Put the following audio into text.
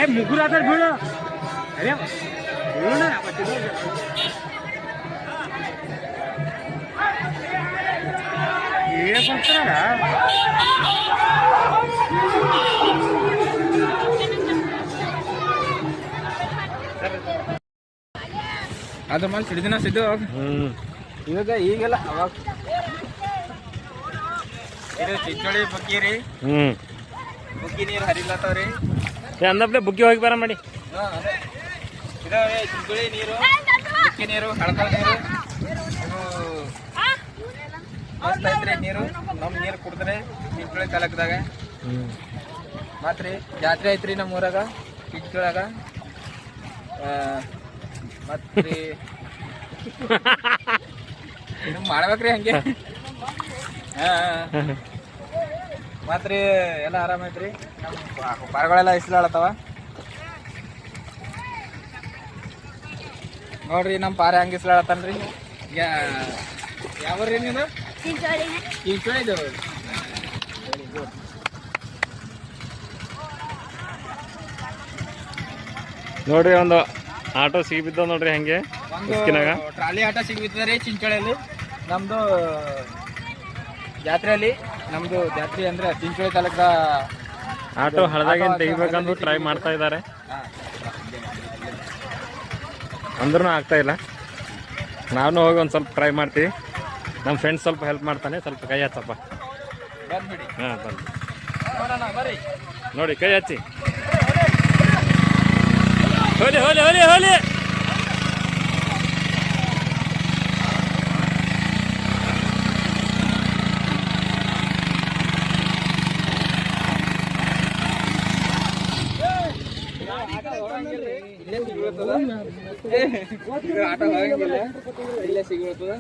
मुकुर आता भिड अरे भिड ना ये पड़ता ಅದ್ರ ಮೇಲೆ ಸಿಡಿದಿನ ಸಿದ್ದು ಇವಾಗ ಈಗೆಲ್ಲ ಅವಾಗ ಇದು ಚಿಂಚೋಳಿ ಬುಕ್ಕಿ ರೀ ಬುಕ್ಕಿ ನೀರು ಹರಿಲತ್ತವ್ರಿ ಅಂದಪ್ಲೆ ಬುಕ್ಕಿ ಹೋಗಿ ಬರ ಮಾಡಿ ಇದಾವೆ ಚಿಂಚೋಳಿ ನೀರು ಬುಕ್ಕಿ ನೀರು ಹಳಕಲ್ ನೀರು ಮಸ್ತ್ ಐತ್ರಿ ನೀರು ನಮ್ಮ ನೀರು ಕುಡಿದ್ರೆ ಚಿಂಚೋಳಿ ತಾಲೂಕದಾಗ ಮತ್ರಿ ಜಾತ್ರೆ ಐತ್ರಿ ನಮ್ಮ ಊರಾಗ ಚಿಂಚೋಳಾಗ ಮತ್ರಿ ಮಾಡ್ಬೇಕ್ರಿ ಹಂಗೆ ಮತ್ರಿ ಎಲ್ಲ ಆರಾಮೈತ್ರಿ ನಮ್ಮ ಪಾರಗಳೆಲ್ಲ ಇಸ್ಲಾಳತ್ತವ ನೋಡ್ರಿ ನಮ್ಮ ಪಾರ ಹಂಗೆ ಇಸ್ಲಾಳತ್ತನ್ರಿ ಯಾವ್ರಿ ನೀನು ಚಿಂಚೋಳಿದು ನೋಡ್ರಿ ಒಂದು ಆಟೋ ಸಿಗಿಬಿದ್ದ ನೋಡ್ರಿ ಹಂಗೆ ಟ್ರಾಲಿ ಆಟೋ ಸಿಗಿಬಿದ್ದರಿ ಚಿಂಚೋಳಿಯಲ್ಲಿ ನಮ್ದು ಜಾತ್ರೆಯಲ್ಲಿ ನಮ್ದು ಜಾತ್ರೆ ಅಂದ್ರೆ ಚಿಂಚೋಳಿ ತಾಲೂಕದ ಆಟೋ ಹಳದಾಗಿಂದ ತೆಗಿಬೇಕಂದು ಟ್ರೈ ಮಾಡ್ತಾ ಇದ್ದಾರೆ ಅಂದ್ರೂ ಆಗ್ತಾ ಇಲ್ಲ ನಾನು ಹೋಗಿ ಒಂದು ಸ್ವಲ್ಪ ಟ್ರೈ ಮಾಡ್ತೀವಿ ನಮ್ಮ ಫ್ರೆಂಡ್ಸ್ ಸ್ವಲ್ಪ ಹೆಲ್ಪ್ ಮಾಡ್ತಾನೆ ಸ್ವಲ್ಪ ಕೈ ಹಚ್ಚಪ್ಪ ಹಾಂ ಬನ್ನಿ ನೋಡಿ ಕೈ ಹಚ್ಚಿ ಹೋಲಿ ಹೋಲಿ ಹೋಲಿ ಹೋಲಿ ಆಟೋ ಹೋಗಂಗಿಲ್ಲ ಇಲ್ಲೇ ಸಿಗ್ಬರ್ತದ